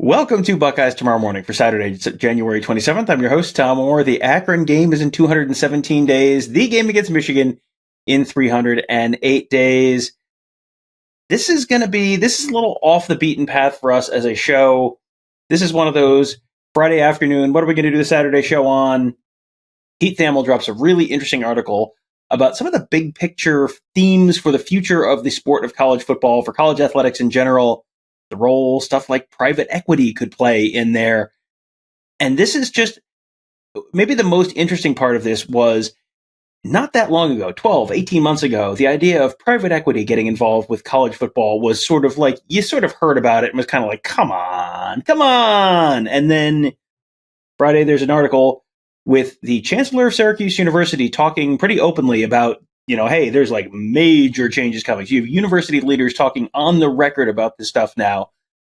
Welcome to Buckeyes Tomorrow Morning for Saturday, January 27th. I'm your host, Tom Orr. The Akron game is in 217 days. The game against Michigan in 308 days. This is a little off the beaten path for us as a show. This is one of those Friday afternoon, what are we going to do the Saturday show on? Pete Thamel drops a really interesting article about some of the big picture themes for the future of the sport of college football, for college athletics in general. The role stuff like private equity could play in there. And this is just maybe the most interesting part of this was not that long ago, 12, 18 months ago, the idea of private equity getting involved with college football was sort of like, you sort of heard about it and was kind of like, come on. And then Friday, there's an article with the chancellor of Syracuse University talking pretty openly about, hey, there's like major changes coming. So you have university leaders talking on the record about this stuff now,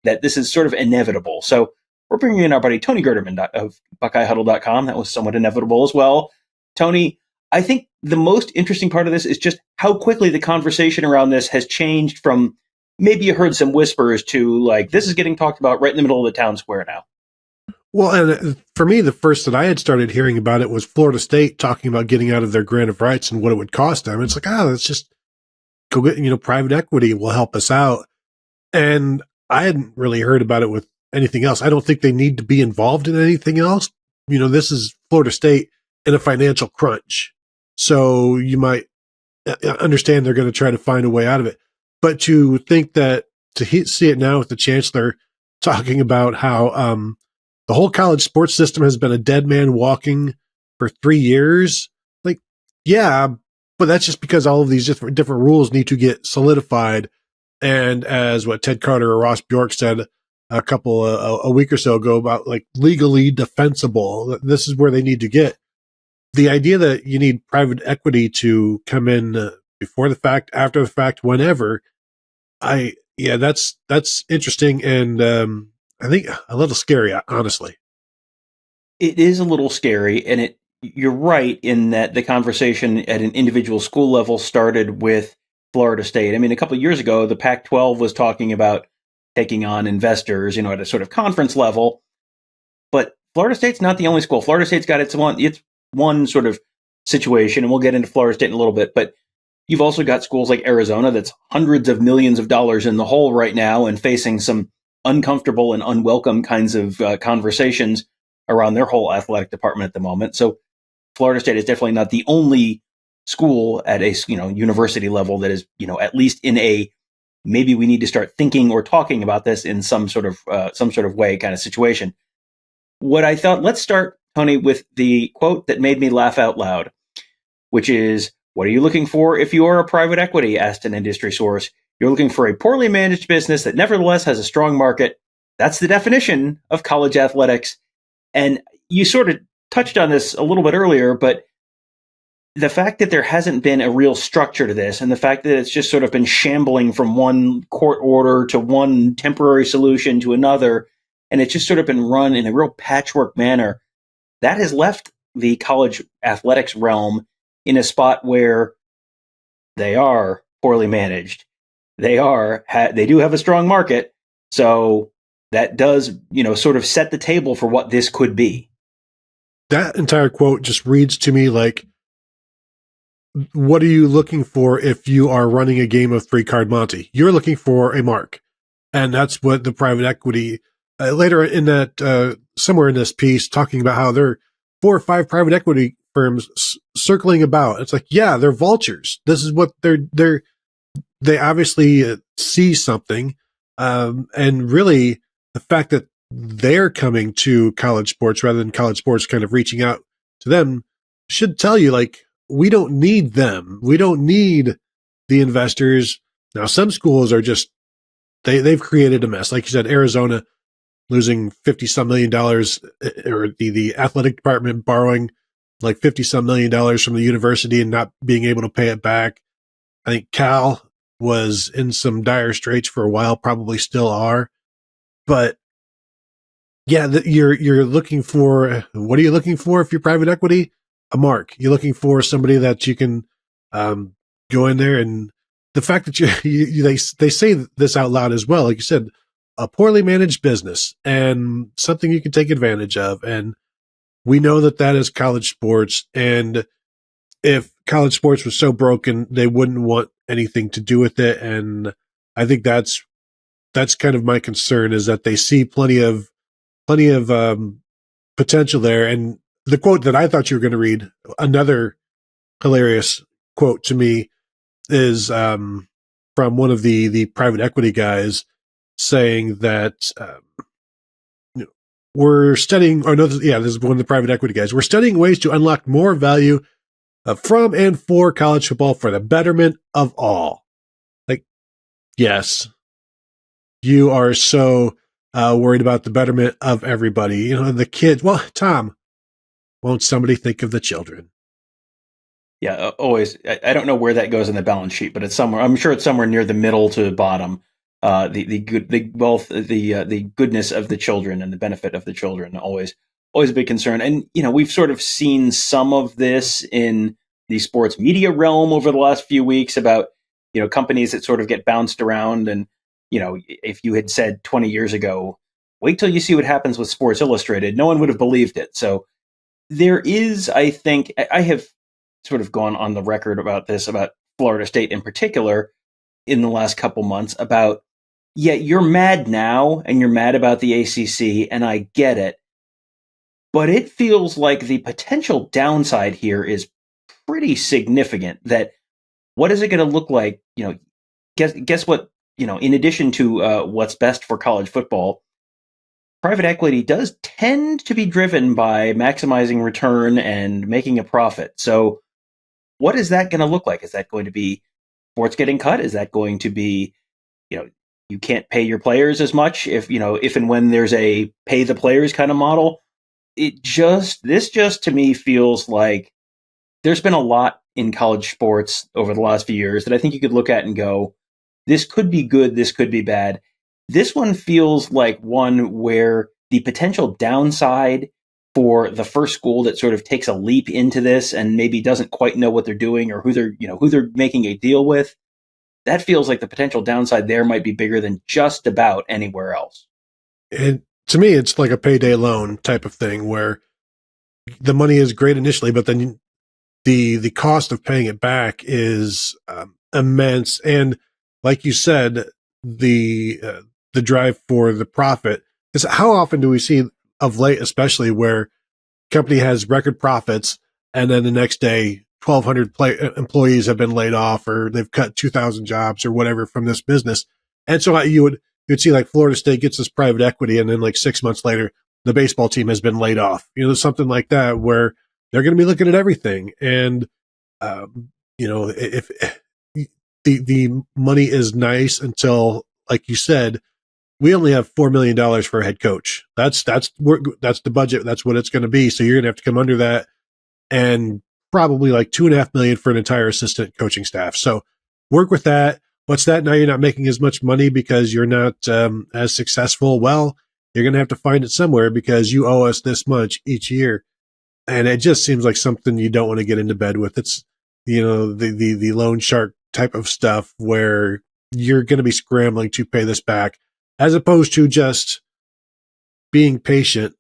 that this is sort of inevitable. So we're bringing in our buddy Tony Gerdeman of BuckeyeHuddle.com. That was somewhat inevitable as well. Tony, I think the most interesting part of this is just how quickly the conversation around this has changed from maybe you heard some whispers to like, this is getting talked about right in the middle of the town square now. Well, and for me, the first that I had started hearing about it was Florida State talking about getting out of their grant of rights and what it would cost them. It's like, let's just go get, private equity will help us out. And I hadn't really heard about it with anything else. I don't think they need to be involved in anything else. This is Florida State in a financial crunch. So you might understand they're going to try to find a way out of it. But to think that to see it now with the chancellor talking about how, the whole college sports system has been a dead man walking for 3 years. Like, yeah, but that's just because all of these different rules need to get solidified. And as what Ted Carter or Ross Bjork said a week or so ago about like legally defensible, this is where they need to get. The idea that you need private equity to come in before the fact, after the fact, whenever, that's interesting. And, I think a little scary, honestly. It is a little scary, and you're right in that the conversation at an individual school level started with Florida State. I mean, a couple of years ago, the Pac-12 was talking about taking on investors, at a sort of conference level. But Florida State's not the only school. Florida State's got its one sort of situation, and we'll get into Florida State in a little bit. But you've also got schools like Arizona that's hundreds of millions of dollars in the hole right now and facing some uncomfortable and unwelcome kinds of conversations around their whole athletic department at the moment. So Florida State is definitely not the only school at a university level that is at least in a maybe we need to start thinking or talking about this in some sort of way kind of situation. What I thought, let's start, Tony, with the quote that made me laugh out loud, which is, "What are you looking for if you are a private equity?" asked an industry source. "You're looking for a poorly managed business that nevertheless has a strong market. That's the definition of college athletics." And you sort of touched on this a little bit earlier, but the fact that there hasn't been a real structure to this and the fact that it's just sort of been shambling from one court order to one temporary solution to another, and it's just sort of been run in a real patchwork manner, that has left the college athletics realm in a spot where they are poorly managed. They do have a strong market, so that does, sort of set the table for what this could be. That entire quote just reads to me like, what are you looking for if you are running a game of 3-card Monte? You're looking for a mark. And that's what the private equity, later in that, somewhere in this piece, talking about how there are 4 or 5 private equity firms circling about. It's like, yeah, they're vultures. This is what they obviously see something. And really the fact that they're coming to college sports rather than college sports kind of reaching out to them should tell you, like, we don't need them. We don't need the investors. Now, some schools are just, they've created a mess. Like you said, Arizona losing $50-some million, or the athletic department borrowing like $50-some million from the university and not being able to pay it back. I think Cal was in some dire straits for a while, probably still are. But yeah, you're looking for, what are you looking for if you're private equity? A mark. You're looking for somebody that you can go in there, and the fact that they say this out loud as well, like you said, a poorly managed business and something you can take advantage of. And we know that that is college sports. And if college sports was so broken, they wouldn't want anything to do with it. And I think that's kind of my concern, is that they see plenty of potential there. And the quote that I thought you were going to read, another hilarious quote to me, is from one of the private equity guys saying that we're studying, or no, this is one of the private equity guys. We're studying ways to unlock more value from and for college football for the betterment of all. Like, yes, you are so worried about the betterment of everybody. You know, the kids. Well, Tom, won't somebody think of the children? Yeah, always. I don't know where that goes in the balance sheet, but it's somewhere. I'm sure it's somewhere near the middle to bottom. The wealth, the goodness of the children and the benefit of the children, always a big concern. And we've sort of seen some of this in the sports media realm over the last few weeks about companies that sort of get bounced around. And if you had said 20 years ago, wait till you see what happens with Sports Illustrated, no one would have believed it. So there is, I think, I have sort of gone on the record about this, about Florida State in particular, in the last couple months, about, yeah, you're mad now and you're mad about the ACC, and I get it. But it feels like the potential downside here is pretty significant. That what is it going to look like? Guess what? In addition to what's best for college football, private equity does tend to be driven by maximizing return and making a profit. So what is that going to look like? Is that going to be sports getting cut? Is that going to be, you can't pay your players as much if and when there's a pay the players kind of model? This just to me feels like there's been a lot in college sports over the last few years that I think you could look at and go, this could be good, this could be bad. This one feels like one where the potential downside for the first school that sort of takes a leap into this and maybe doesn't quite know what they're doing or who they're making a deal with, that feels like the potential downside there might be bigger than just about anywhere else. And to me, it's like a payday loan type of thing where the money is great initially, but then the cost of paying it back is immense. And like you said, the drive for the profit is, how often do we see of late, especially where company has record profits and then the next day 1,200 employees have been laid off, or they've cut 2,000 jobs or whatever from this business. And so you'd see like Florida State gets this private equity, and then like 6 months later, the baseball team has been laid off. Something like that, where they're going to be looking at everything. And, if the money is nice until, like you said, we only have $4 million for a head coach. That's the budget. That's what it's going to be. So you're going to have to come under that, and probably like $2.5 million for an entire assistant coaching staff. So work with that. What's that? Now you're not making as much money because you're not as successful. Well, you're going to have to find it somewhere because you owe us this much each year. And it just seems like something you don't want to get into bed with. It's, the loan shark type of stuff where you're going to be scrambling to pay this back, as opposed to just being patient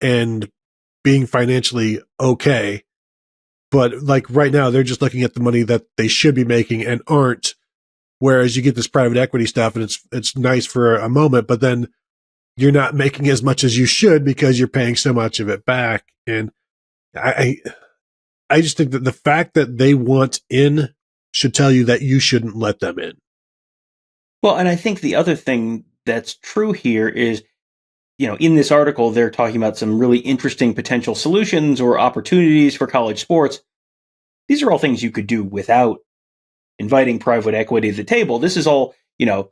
and being financially okay. But like right now, they're just looking at the money that they should be making and aren't. Whereas you get this private equity stuff and it's nice for a moment, but then you're not making as much as you should because you're paying so much of it back. And I just think that the fact that they want in should tell you that you shouldn't let them in. Well, and I think the other thing that's true here is, in this article, they're talking about some really interesting potential solutions or opportunities for college sports. These are all things you could do without inviting private equity to the table. This is all, the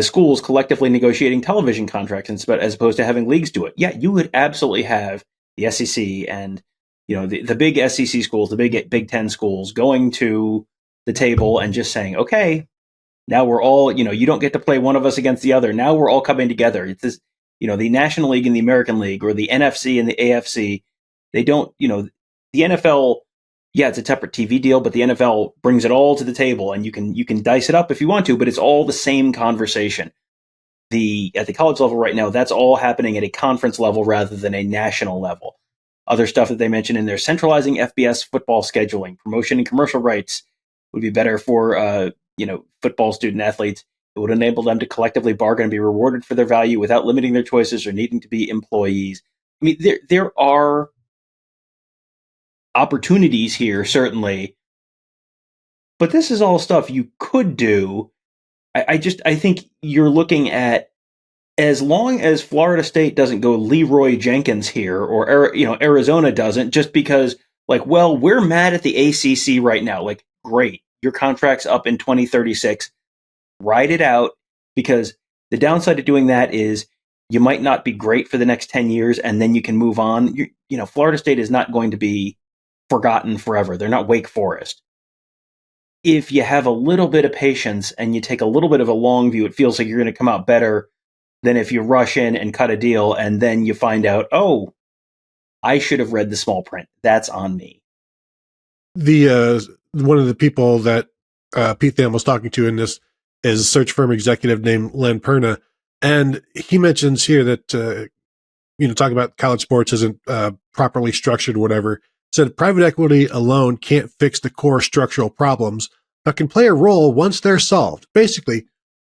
schools collectively negotiating television contracts as opposed to having leagues do it. Yeah, you would absolutely have the SEC and, the big SEC schools, the big Big Ten schools going to the table and just saying, okay, now we're all, you don't get to play one of us against the other. Now we're all coming together. It's this, the National League and the American League, or the NFC and the AFC. They don't, the NFL, yeah, it's a separate TV deal, but the NFL brings it all to the table, and you can dice it up if you want to, but it's all the same conversation. at the college level right now, that's all happening at a conference level rather than a national level. Other stuff that they mentioned in there, centralizing FBS football scheduling, promotion and commercial rights would be better for football student athletes. It would enable them to collectively bargain and be rewarded for their value without limiting their choices or needing to be employees. I mean, there are opportunities here, certainly, but this is all stuff you could do. I think you're looking at, as long as Florida State doesn't go Leroy Jenkins here, or Arizona doesn't, just because, like, well, we're mad at the ACC right now. Like, great, your contract's up in 2036. Ride it out, because the downside of doing that is you might not be great for the next 10 years, and then you can move on. Florida State is not going to be forgotten forever. They're not Wake Forest. If you have a little bit of patience and you take a little bit of a long view, it feels like you're going to come out better than if you rush in and cut a deal and then you find out, oh, I should have read the small print. That's on me. The one of the people that Pete Thamel was talking to in this is a search firm executive named Len Perna, and he mentions here that talking about college sports isn't properly structured or whatever. Said private equity alone can't fix the core structural problems, but can play a role once they're solved. Basically,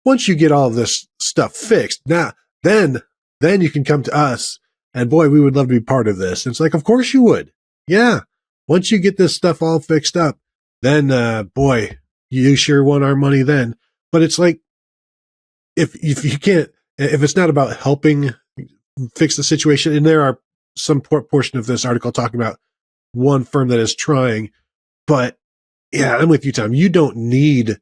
once you get all of this stuff fixed, now then you can come to us, and boy, we would love to be part of this. And it's like, of course you would. Yeah. Once you get this stuff all fixed up, then boy, you sure want our money then. But it's like, if it's not about helping fix the situation, and there are some portion of this article talking about one firm that is trying, but yeah, I'm with you, Tom. You don't need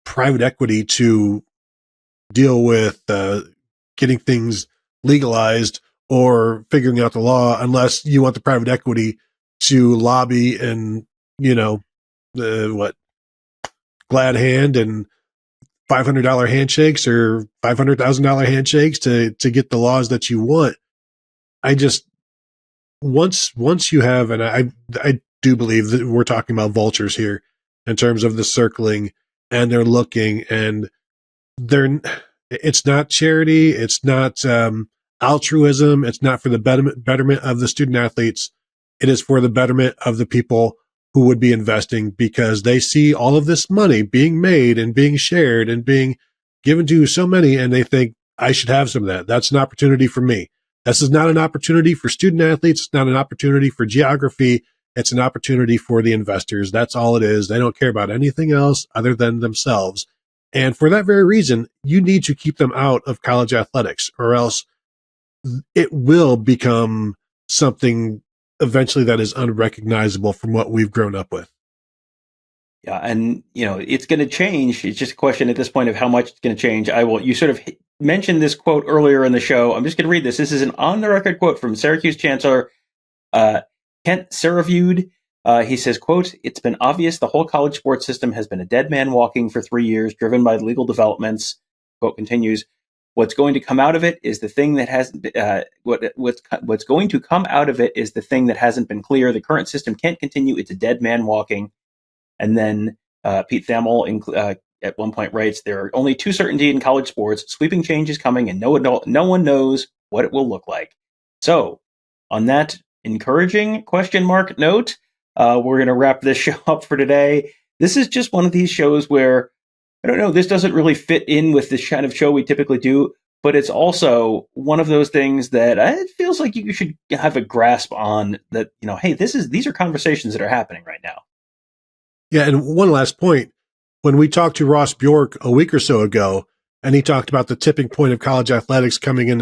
private equity to deal with getting things legalized or figuring out the law, unless you want the private equity to lobby and, glad hand and $500 handshakes or $500,000 handshakes to get the laws that you want. Once you have, and I do believe that we're talking about vultures here in terms of the circling, and they're looking, and it's not charity, it's not altruism, it's not for the betterment of the student athletes. It is for the betterment of the people who would be investing, because they see all of this money being made and being shared and being given to so many, and they think, I should have some of that. That's an opportunity for me. This is not an opportunity for student athletes. It's not an opportunity for geography. It's an opportunity for the investors. That's all it is. They don't care about anything else other than themselves. And for that very reason, you need to keep them out of college athletics, or else it will become something eventually that is unrecognizable from what we've grown up with. Yeah, and it's going to change. It's just a question at this point of how much it's going to change. You sort of mentioned this quote earlier in the show. I'm just going to read this. This is an on-the-record quote from Syracuse Chancellor Kent Saraviewd. He says, quote, "It's been obvious the whole college sports system has been a dead man walking for 3 years, driven by legal developments." Quote continues, "What's going to come out of it is the thing that hasn't what's going to come out of it is the thing that hasn't been clear. The current system can't continue. It's a dead man walking." And then Pete Thamel at one point writes, "There are only two certainty in college sports: sweeping change is coming, and no one knows what it will look like." So, on that encouraging question mark note, we're going to wrap this show up for today. This is just one of these shows where, I don't know, this doesn't really fit in with this kind of show we typically do, but it's also one of those things that it feels like you should have a grasp on, that, hey, these are conversations that are happening right now. Yeah, and one last point. When we talked to Ross Bjork a week or so ago, and he talked about the tipping point of college athletics coming in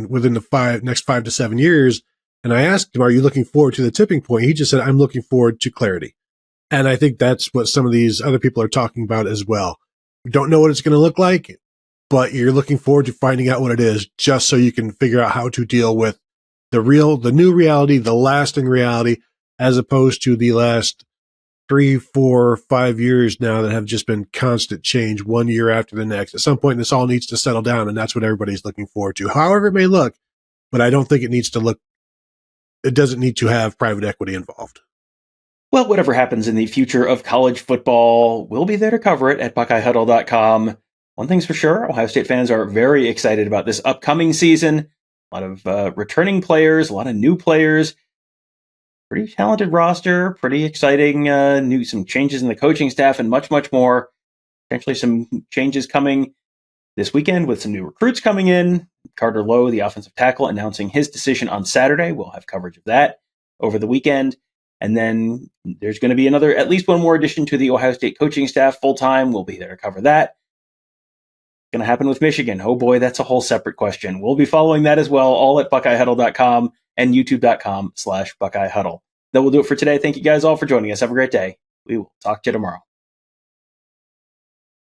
within the next 5 to 7 years, and I asked him, "Are you looking forward to the tipping point?" He just said, "I'm looking forward to clarity." And I think that's what some of these other people are talking about as well. We don't know what it's going to look like, but you're looking forward to finding out what it is, just so you can figure out how to deal with the new reality, the lasting reality, as opposed to the last 3, 4, 5 years now that have just been constant change, one year after the next. At some point, this all needs to settle down, and that's what everybody's looking forward to, however it may look. But I don't think it doesn't need to have private equity involved. Well, whatever happens in the future of college football, we'll be there to cover it at BuckeyeHuddle.com. one thing's for sure, Ohio State fans are very excited about this upcoming season. A lot of returning players, a lot of new players. Pretty talented roster, pretty exciting, some changes in the coaching staff, and much, much more. Potentially some changes coming this weekend with some new recruits coming in. Carter Lowe, the offensive tackle, announcing his decision on Saturday. We'll have coverage of that over the weekend. And then there's going to be at least one more addition to the Ohio State coaching staff full-time. We'll be there to cover that. Going to happen with Michigan. Oh boy, that's a whole separate question. We'll be following that as well, all at BuckeyeHuddle.com and YouTube.com/BuckeyeHuddle. That will do it for today. Thank you guys all for joining us. Have a great day. We will talk to you tomorrow.